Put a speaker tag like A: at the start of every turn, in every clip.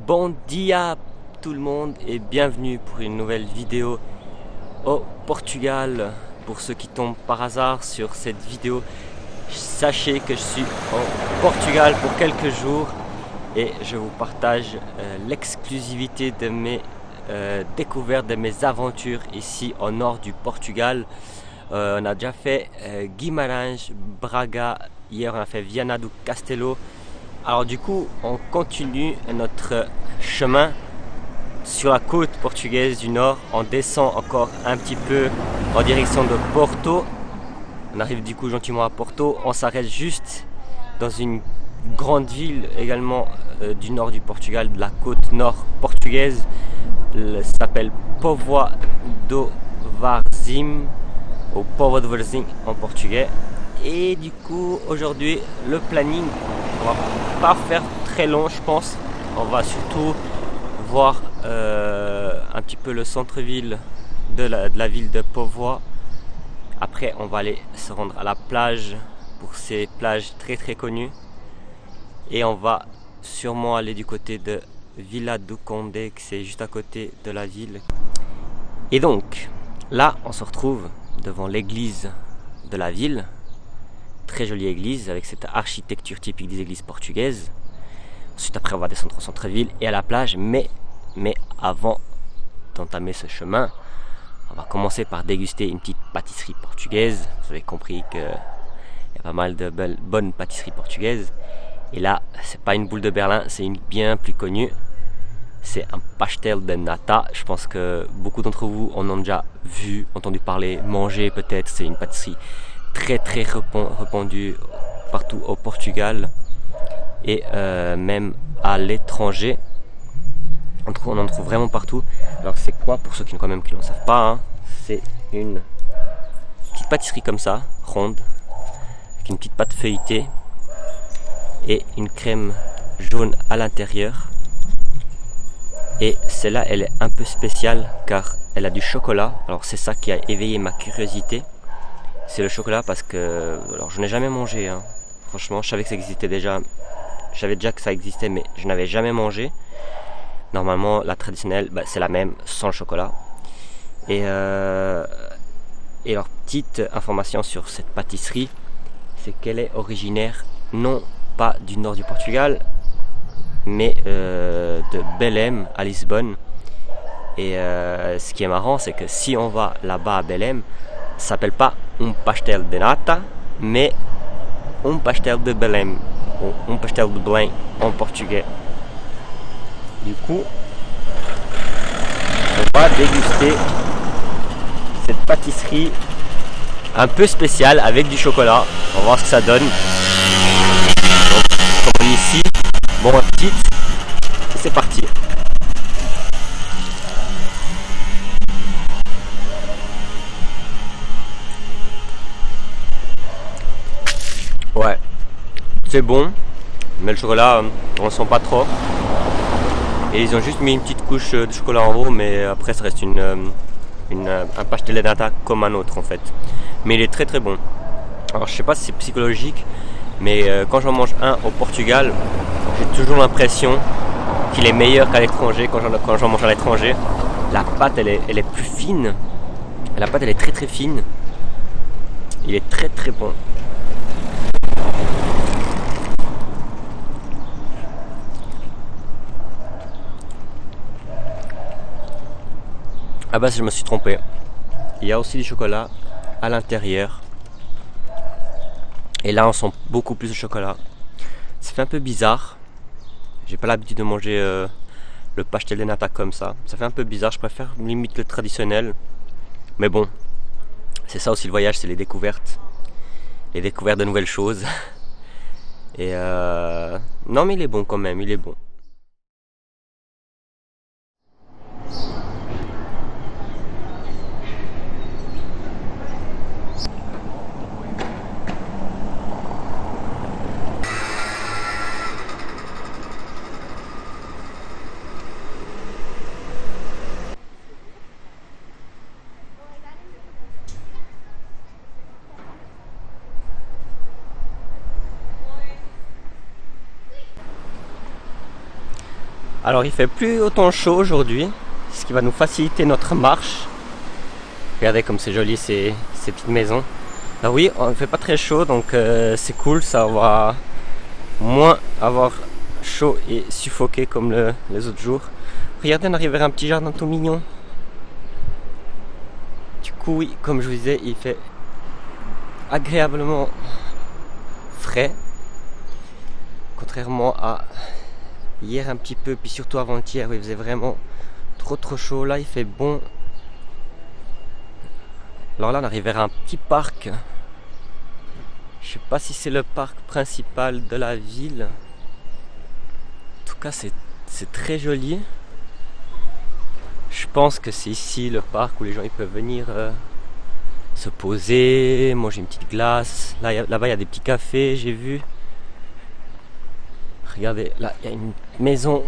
A: Bon dia tout le monde et bienvenue pour une nouvelle vidéo au Portugal. Pour ceux qui tombent par hasard sur cette vidéo, sachez que je suis au Portugal pour quelques jours et je vous partage l'exclusivité de mes découvertes, de mes aventures ici au nord du Portugal. On a déjà fait Guimarães, Braga, hier on a fait Viana do Castelo. Alors du coup, on continue notre chemin sur la côte portugaise du nord. On descend encore un petit peu en direction de Porto. On arrive du coup gentiment à Porto. On s'arrête juste dans une grande ville également du nord du Portugal, de la côte nord portugaise. Elle s'appelle Póvoa do Varzim, ou Póvoa do Varzim en portugais. Et du coup, aujourd'hui, le planning, on va pas faire très long, je pense. On va surtout voir un petit peu le centre-ville de la ville de Póvoa. Après, on va aller se rendre à la plage pour ces plages très très connues. Et on va sûrement aller du côté de Vila do Conde, qui c'est juste à côté de la ville. Et donc, là, on se retrouve devant l'église de la ville. Très jolie église avec cette architecture typique des églises portugaises. Ensuite après on va descendre au centre-ville et à la plage, mais avant d'entamer ce chemin, on va commencer par déguster une petite pâtisserie portugaise. Vous avez compris qu'il y a pas mal de bonnes pâtisseries portugaises. Et là, c'est pas une boule de Berlin, c'est une bien plus connue. C'est un pastel de nata. Je pense que beaucoup d'entre vous en ont déjà vu, entendu parler, mangé peut-être. C'est une pâtisserie très très répandue partout au Portugal et même à l'étranger. On en trouve vraiment partout. Alors c'est quoi, pour ceux qui quand même qui ne savent pas, hein, c'est une petite pâtisserie comme ça, ronde, avec une petite pâte feuilletée et une crème jaune à l'intérieur. Et celle-là, elle est un peu spéciale car elle a du chocolat. Alors c'est ça qui a éveillé ma curiosité. C'est le chocolat parce que, alors je n'ai jamais mangé, hein. Franchement je savais que ça existait déjà, je savais déjà que ça existait mais je n'avais jamais mangé. Normalement la traditionnelle c'est la même sans le chocolat. Et alors petite information sur cette pâtisserie, c'est qu'elle est originaire non pas du nord du Portugal mais de Belém à Lisbonne. Et ce qui est marrant c'est que si on va là-bas à Belém, ça s'appelle pas un pastel de nata, mais un pastel de Belém, ou un pastel de Belém en portugais. Du coup, on va déguster cette pâtisserie un peu spéciale avec du chocolat. On va voir ce que ça donne. Donc, comme ici, bon appétit, et c'est parti. Ouais, c'est bon, mais le chocolat, on ne sent pas trop. Et ils ont juste mis une petite couche de chocolat en haut, mais après ça reste un pastel de nata comme un autre en fait. Mais il est très très bon. Alors je sais pas si c'est psychologique, mais quand j'en mange un au Portugal, j'ai toujours l'impression qu'il est meilleur qu'à l'étranger quand j'en mange à l'étranger. La pâte elle est plus fine, la pâte elle est très très fine. Il est très très bon. Ah bah je me suis trompé. Il y a aussi du chocolat à l'intérieur. Et là on sent beaucoup plus de chocolat. Ça fait un peu bizarre. J'ai pas l'habitude de manger le pastel de nata comme ça. Ça fait un peu bizarre, je préfère limite le traditionnel. Mais bon, c'est ça aussi le voyage, c'est les découvertes. Les découvertes de nouvelles choses. Et non mais il est bon quand même, il est bon. Alors il fait plus autant chaud aujourd'hui, ce qui va nous faciliter notre marche. Regardez comme c'est joli ces petites maisons. Alors oui, on ne fait pas très chaud, donc c'est cool, ça va moins avoir chaud et suffoqué comme les autres jours. Regardez, on arrive vers un petit jardin tout mignon. Du coup oui, comme je vous disais, il fait agréablement frais. Contrairement à hier un petit peu, puis surtout avant-hier où il faisait vraiment trop chaud. Là il fait bon. Alors là on arrive vers un petit parc. Je sais pas si c'est le parc principal de la ville. En tout cas c'est très joli. Je pense que c'est ici le parc où les gens ils peuvent venir se poser, manger une petite glace. Là-bas il y a des petits cafés, j'ai vu. Regardez, là il y a une maison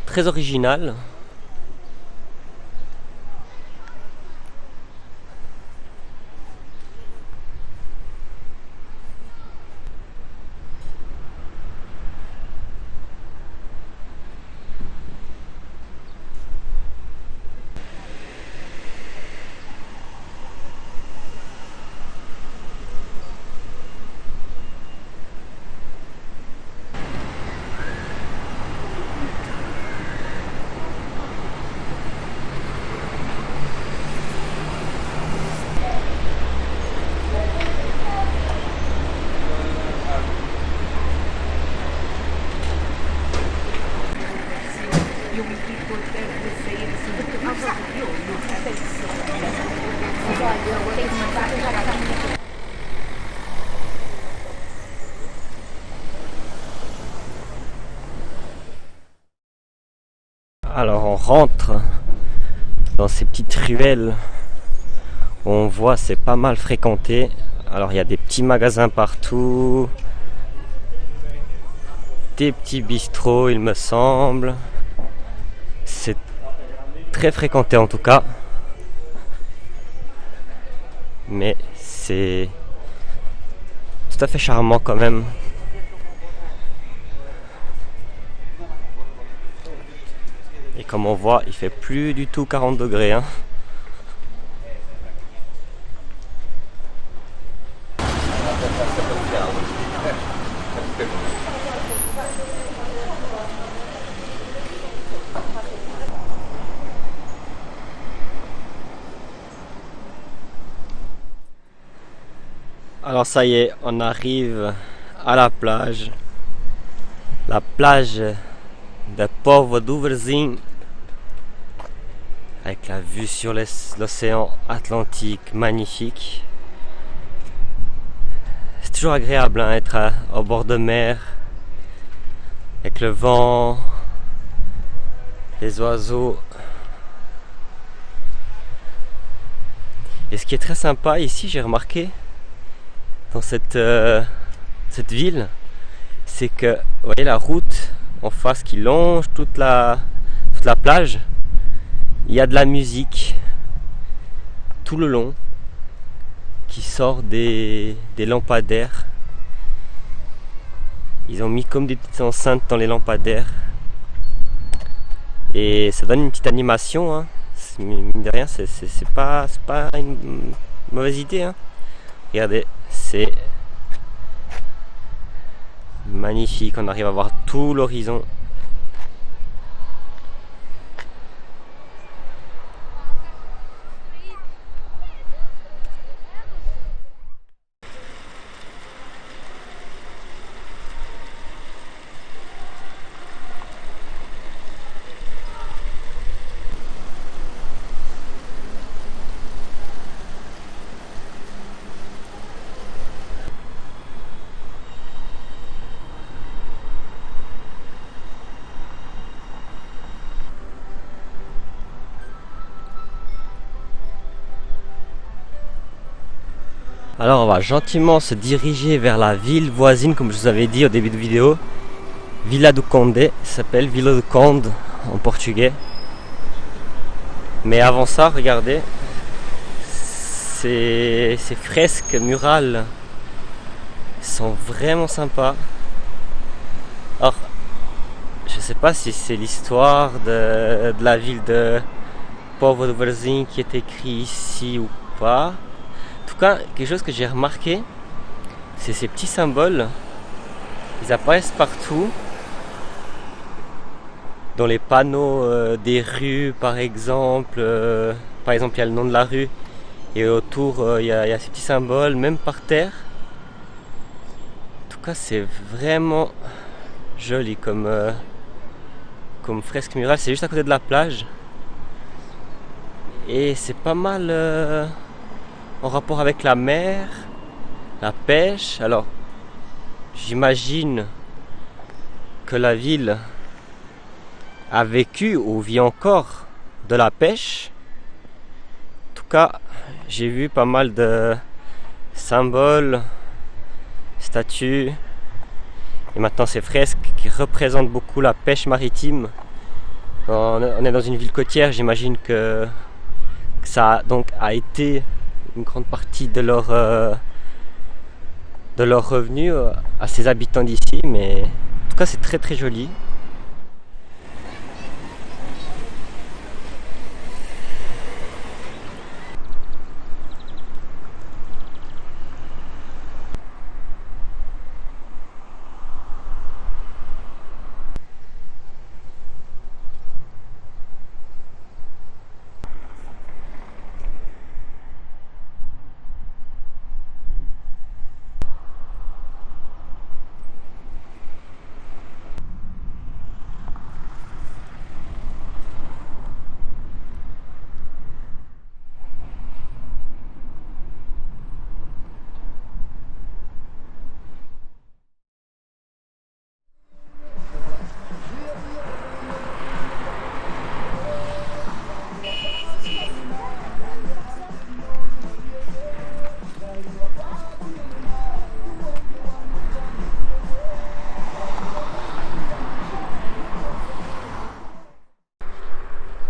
A: très originale. Alors on rentre dans ces petites ruelles où on voit c'est pas mal fréquenté. Alors il y a des petits magasins partout, des petits bistrots il me semble. C'est très fréquenté en tout cas. Mais c'est tout à fait charmant quand même. Et comme on voit, il fait plus du tout 40 degrés. Hein. Alors ça y est, on arrive à la plage. La plage de Povo do Varzim. Avec la vue sur l'océan Atlantique, magnifique. C'est toujours agréable hein, être au bord de mer, avec le vent, les oiseaux. Et ce qui est très sympa ici, j'ai remarqué, dans cette ville, c'est que, vous voyez la route en face qui longe toute la plage. Il y a de la musique tout le long qui sort des lampadaires. Ils ont mis comme des petites enceintes dans les lampadaires et ça donne une petite animation. Hein. Mine de rien, c'est pas une mauvaise idée. Hein. Regardez, c'est magnifique. On arrive à voir tout l'horizon. Alors on va gentiment se diriger vers la ville voisine, comme je vous avais dit au début de vidéo. Vila do Conde, ça s'appelle Vila do Conde en portugais. Mais avant ça, regardez, ces fresques murales sont vraiment sympas. Alors, je sais pas si c'est l'histoire de la ville de Povodvorzin qui est écrit ici ou pas. En tout cas, quelque chose que j'ai remarqué, c'est ces petits symboles. Ils apparaissent partout. Dans les panneaux des rues, par exemple. Par exemple, il y a le nom de la rue. Et autour, il y a ces petits symboles, même par terre. En tout cas, c'est vraiment joli comme fresque murale. C'est juste à côté de la plage. Et c'est pas mal en rapport avec la mer, la pêche. Alors, j'imagine que la ville a vécu ou vit encore de la pêche. En tout cas, j'ai vu pas mal de symboles, statues et maintenant ces fresques qui représentent beaucoup la pêche maritime. Quand on est dans une ville côtière, j'imagine que ça donc a été une grande partie de leur revenus à ces habitants d'ici, mais en tout cas c'est très très joli.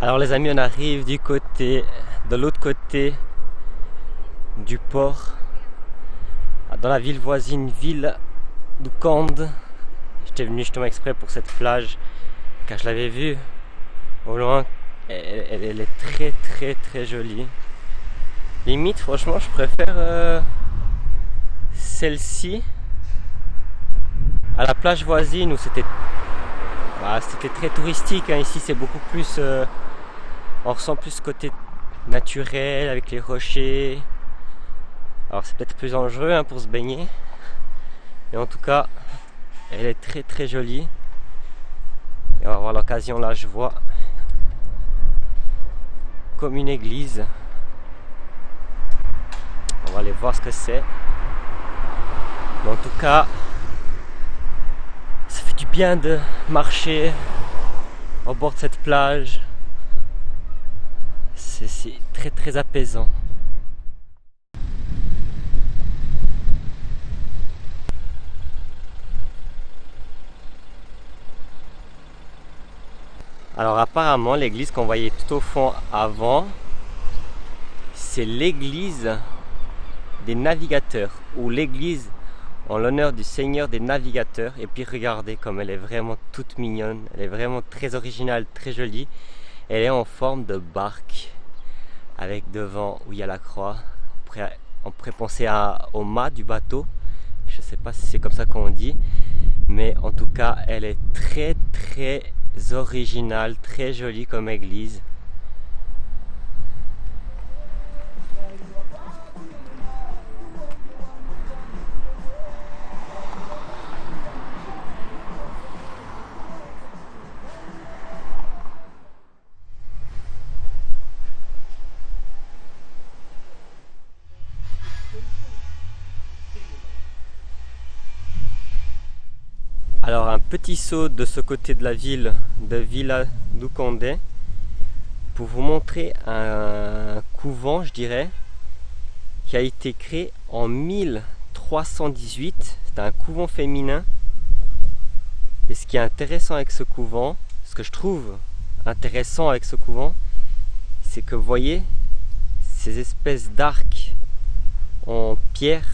A: Alors les amis, on arrive de l'autre côté du port, dans la ville voisine, ville d'Oukhand. J'étais venu justement exprès pour cette plage, car je l'avais vue au loin. Elle est très très très jolie. Limite, franchement, je préfère celle-ci à la plage voisine où c'était très touristique. Hein. Ici, c'est beaucoup plus... on ressent plus ce côté naturel avec les rochers. Alors c'est peut-être plus dangereux pour se baigner. Mais en tout cas, elle est très très jolie. Et on va avoir l'occasion, là je vois comme une église. On va aller voir ce que c'est. Mais en tout cas, ça fait du bien de marcher au bord de cette plage. C'est très très apaisant. Alors apparemment l'église qu'on voyait tout au fond avant, c'est l'église des navigateurs, ou l'église en l'honneur du Seigneur des navigateurs. Et puis regardez comme elle est vraiment toute mignonne, elle est vraiment très originale, très jolie. Elle est en forme de barque, avec devant où il y a la croix. On pourrait penser au mât du bateau. Je ne sais pas si c'est comme ça qu'on dit, mais en tout cas elle est très très originale, très jolie comme église. Alors un petit saut de ce côté de la ville de Villa d'Oukhand pour vous montrer un couvent, je dirais, qui a été créé en 1318. C'est un couvent féminin. Et ce qui est intéressant avec ce couvent, ce que je trouve intéressant avec ce couvent, c'est que vous voyez ces espèces d'arcs en pierre,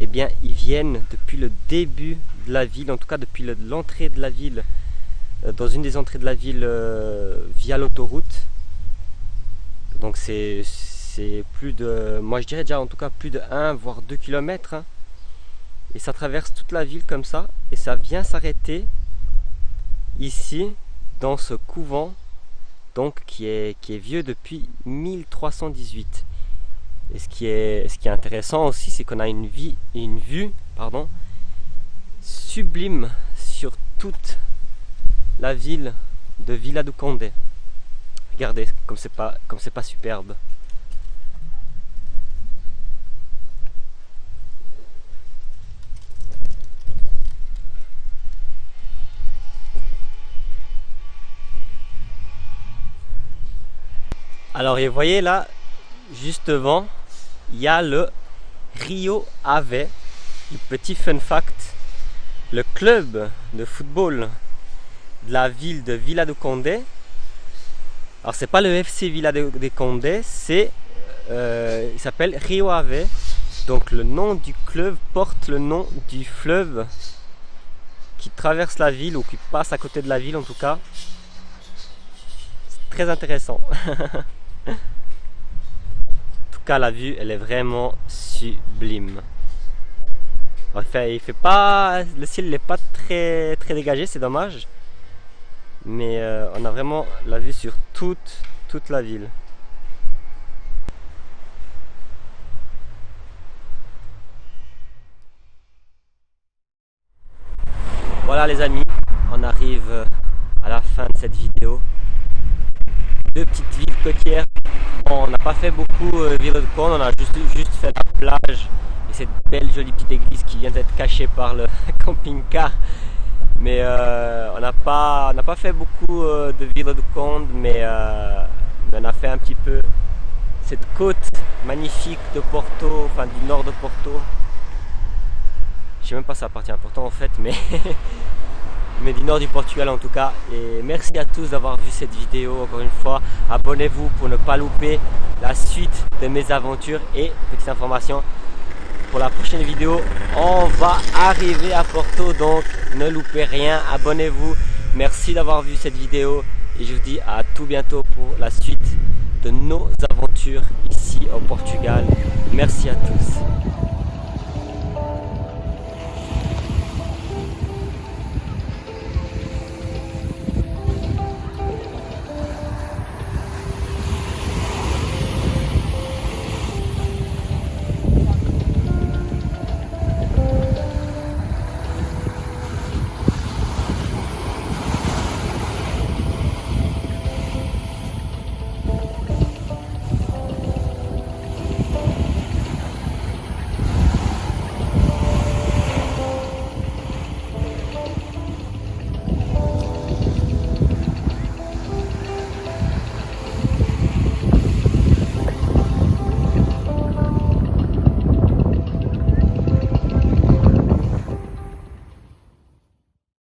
A: eh bien ils viennent depuis le début de la ville, en tout cas depuis l'entrée de la ville dans une des entrées de la ville via l'autoroute. Donc c'est plus de, moi je dirais déjà en tout cas plus de 1 voire 2 km, hein. Et ça traverse toute la ville comme ça et ça vient s'arrêter ici dans ce couvent, donc qui est vieux depuis 1318. Et ce qui est intéressant aussi, c'est qu'on a une vue sublime sur toute la ville de Vila do Conde. Regardez comme c'est pas superbe. Alors, et vous voyez là, juste devant, il y a le Rio Ave. Le petit fun fact, le club de football de la ville de Vila do Conde. Alors c'est pas le FC Vila do Conde, c'est il s'appelle Rio Ave. Donc le nom du club porte le nom du fleuve qui traverse la ville ou qui passe à côté de la ville en tout cas. C'est très intéressant. En tout cas la vue elle est vraiment sublime. Alors, il fait pas, le ciel n'est pas très dégagé, c'est dommage. Mais on a vraiment la vue sur toute la ville. Voilà les amis, on arrive à la fin de cette vidéo. Deux petites villes côtières. Bon, on n'a pas fait beaucoup Vila do Conde, on a juste fait la plage et cette belle jolie petite église qui vient d'être cachée par le camping-car. Mais on n'a pas fait beaucoup de Vila do Conde, mais on a fait un petit peu cette côte magnifique de Porto, enfin du nord de Porto. Je sais même pas si ça appartient à Porto en fait, mais mais du nord du Portugal en tout cas. Et merci à tous d'avoir vu cette vidéo encore une fois. Abonnez-vous pour ne pas louper la suite de mes aventures. Et petite information, pour la prochaine vidéo, on va arriver à Porto, donc ne loupez rien, abonnez-vous. Merci d'avoir vu cette vidéo et je vous dis à tout bientôt pour la suite de nos aventures ici au Portugal. Merci à tous.